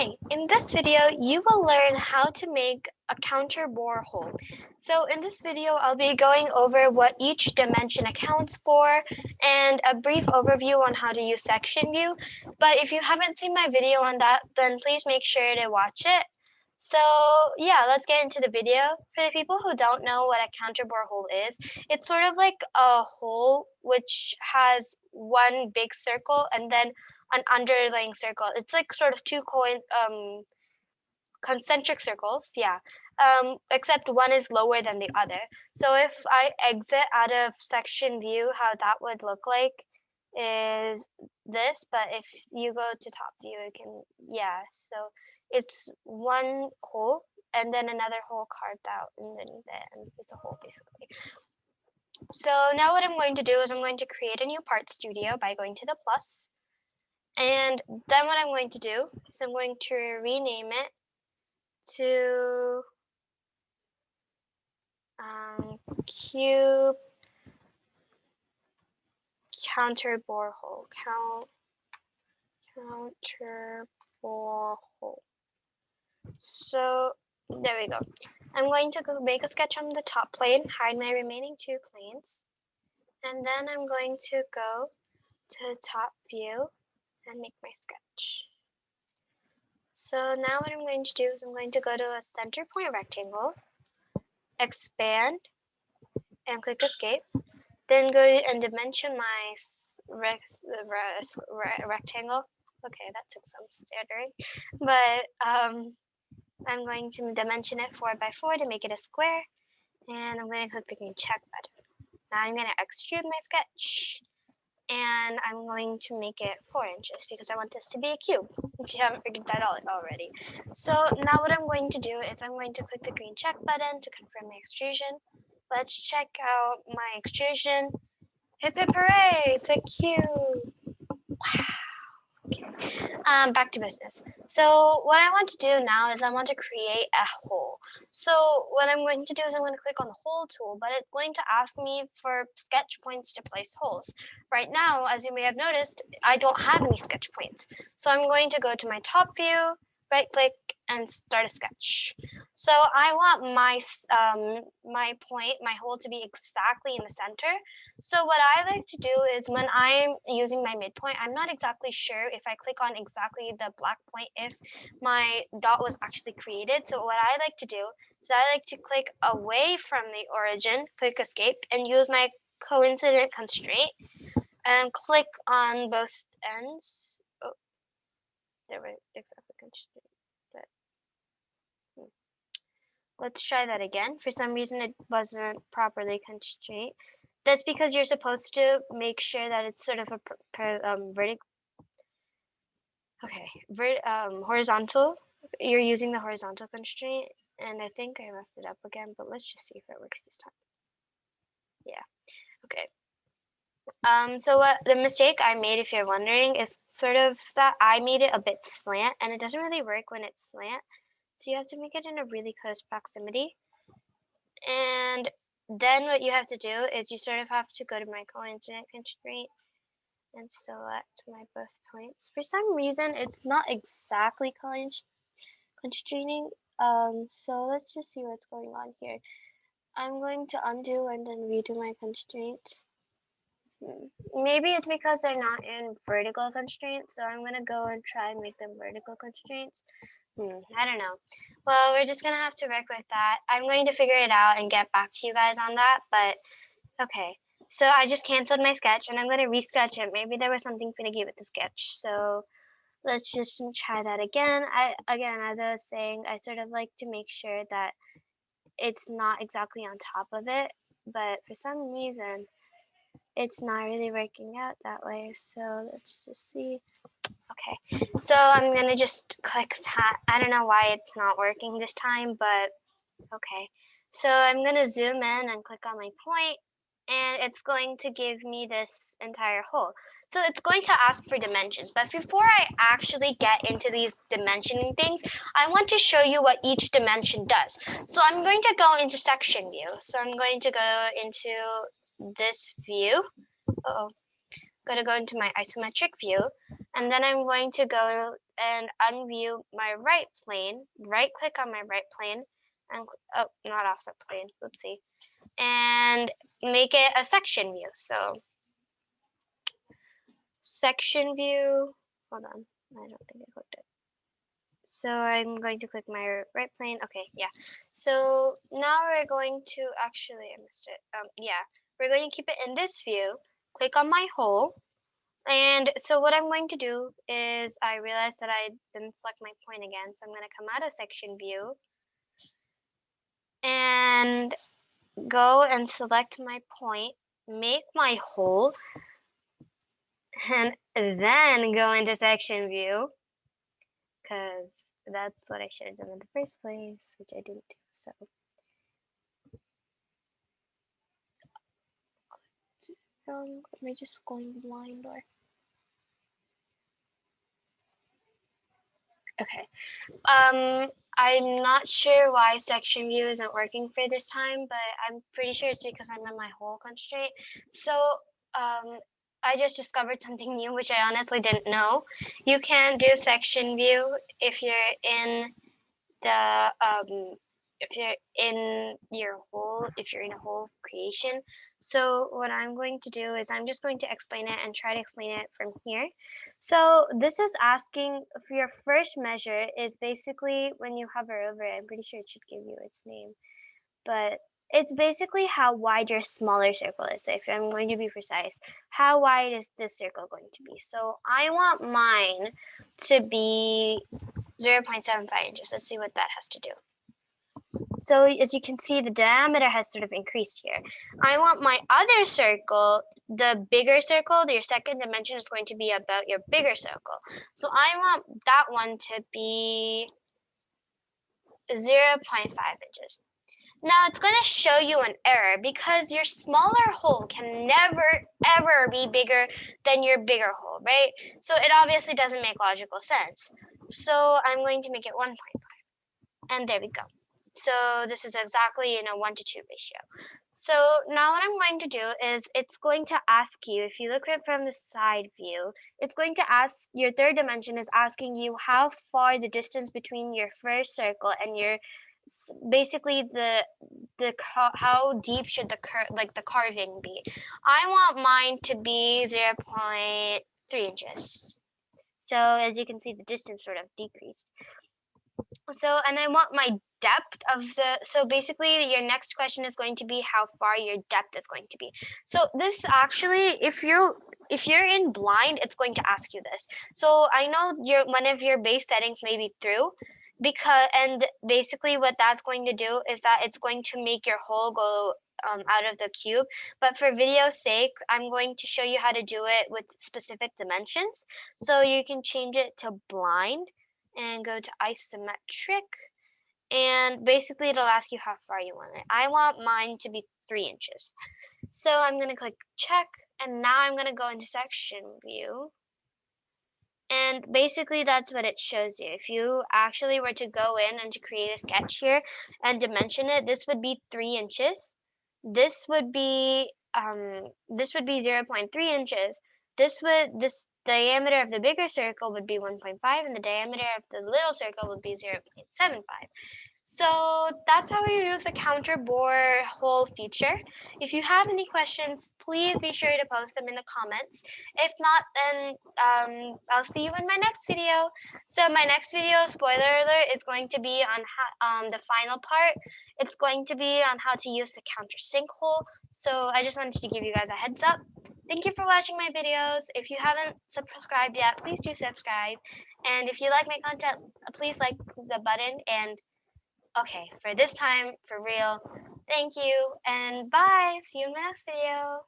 Hi, in this video, you will learn how to make a counterbore hole. So in this video, I'll be going over what each dimension accounts for and a brief overview on how to use section view. But if you haven't seen my video on that, then please make sure to watch it. So yeah, let's get into the video. For the people who don't know what a counterbore hole is, it's sort of like a hole which has one big circle and then an underlying circle. It's like sort of two concentric circles, yeah. Except one is lower than the other. So if I exit out of section view, how that would look like is this, but if you go to top view, it can, yeah. So it's one hole and then another hole carved out underneath it, and it's a hole basically. So now what I'm going to do is I'm going to create a new part studio by going to the plus. And then what I'm going to do is I'm going to rename it to cube counterbore hole. Counterbore hole. So there we go. I'm going to go make a sketch on the top plane, hide my remaining two planes, and then I'm going to go to top view and make my sketch. So now what I'm going to do is I'm going to go to a center point rectangle, expand, and click escape. Then go and dimension my rectangle. Okay, that took some stuttering, but I'm going to dimension it 4 by 4 to make it a square, and I'm going to click the green check button. Now I'm going to extrude my sketch, and I'm going to make it 4 inches because I want this to be a cube, if you haven't figured that out already. So now what I'm going to do is I'm going to click the green check button to confirm my extrusion. Let's check out my extrusion. Hip hip hooray, it's a cube. Wow. Okay. Back to business. So what I want to do now is I want to create a hole. So what I'm going to do is I'm going to click on the hole tool, but it's going to ask me for sketch points to place holes. Right now, as you may have noticed, I don't have any sketch points. So I'm going to go to my top view, right click, and start a sketch. So I want my hole to be exactly in the center. So what I like to do is when I'm using my midpoint, I'm not exactly sure if I click on exactly the black point if my dot was actually created. So what I like to do is I like to click away from the origin, click escape, and use my coincident constraint and click on both ends. Oh, there were exactly constraint. Let's try that again. For some reason, it wasn't properly constrained. That's because you're supposed to make sure that it's sort of a vertical. Okay, horizontal. You're using the horizontal constraint, and I think I messed it up again. But let's just see if it works this time. Yeah. Okay. So what the mistake I made, if you're wondering, is sort of that I made it a bit slant, and it doesn't really work when it's slant. So you have to make it in a really close proximity. And then what you have to do is you sort of have to go to my coincident constraint and select my both points. For some reason, it's not exactly constraining. So let's just see what's going on here. I'm going to undo and then redo my constraints. Maybe it's because they're not in vertical constraints, so I'm going to go and try and make them vertical constraints. I don't know. Well, we're just going to have to work with that. I'm going to figure it out and get back to you guys on that, but okay. So I just canceled my sketch, and I'm going to resketch it. Maybe there was something finicky with the sketch, so let's just try that again. Again, as I was saying, I sort of like to make sure that it's not exactly on top of it, but for some reason, it's not really working out that way. So let's just see. Okay, so I'm gonna just click that. I don't know why it's not working this time, but okay. So I'm gonna zoom in and click on my point, and it's going to give me this entire hole. So it's going to ask for dimensions, but before I actually get into these dimensioning things, I want to show you what each dimension does. So I'm going to go into section view. So I'm going to go into this view. Gonna go into my isometric view. And then I'm going to go and unview my right plane, right click on my right plane, and oh, not offset plane, oopsie, and make it a section view. So section view, hold on, I don't think I clicked it. So I'm going to click my right plane. Okay, yeah. So now we're going to actually, I missed it. Yeah, we're going to keep it in this view. Click on my hole. And so what I'm going to do is I realized that I didn't select my point again. So I'm going to come out of section view and go and select my point, make my hole, and then go into section view, because that's what I should have done in the first place, which I didn't do. So am I just going blind or? Okay. I'm not sure why section view isn't working for this time, but I'm pretty sure it's because I'm in my hole constraint. So I just discovered something new, which I honestly didn't know. You can do section view if you're in the if you're in your hole, if you're in a hole creation. So what I'm going to do is I'm just going to explain it and try to explain it from here. So this is asking for your first measure is basically when you hover over it, I'm pretty sure it should give you its name, but it's basically how wide your smaller circle is. So if I'm going to be precise, how wide is this circle going to be? So I want mine to be 0.75 inches. Let's see what that has to do. So as you can see, the diameter has sort of increased here. I want my other circle, the bigger circle, your second dimension is going to be about your bigger circle. So I want that one to be 0.5 inches. Now it's going to show you an error because your smaller hole can never ever be bigger than your bigger hole, right? So it obviously doesn't make logical sense. So I'm going to make it 1.5. And there we go. So this is exactly in a 1:2 ratio. So now what I'm going to do is it's going to ask you, if you look at it from the side view, it's going to ask, your third dimension is asking you how far the distance between your first circle and your, basically how deep should the carving be. I want mine to be 0.3 inches. So as you can see, the distance sort of decreased. So, and I want my depth of the, so basically your next question is going to be how far your depth is going to be. So this actually, if you're in blind, it's going to ask you this. So I know one of your base settings may be through, and basically what that's going to do is that it's going to make your hole go out of the cube. But for video's sake, I'm going to show you how to do it with specific dimensions. So you can change it to blind and go to isometric, and basically it'll ask you how far you want it. I want mine to be 3 inches. So I'm going to click check, and now I'm going to go into section view. And basically that's what it shows you. If you actually were to go in and to create a sketch here and dimension it, this would be 3 inches. This would be 0.3 inches. This diameter of the bigger circle would be 1.5, and the diameter of the little circle would be 0.75. So that's how we use the Counterbore hole feature. If you have any questions, please be sure to post them in the comments. If not, then I'll see you in my next video. So my next video, spoiler alert, is going to be on the final part. It's going to be on how to use the countersink hole. So I just wanted to give you guys a heads up. Thank you for watching my videos. If you haven't subscribed yet, please do subscribe. And if you like my content, please like the button. And okay, for this time, for real, thank you, and bye. See you in my next video.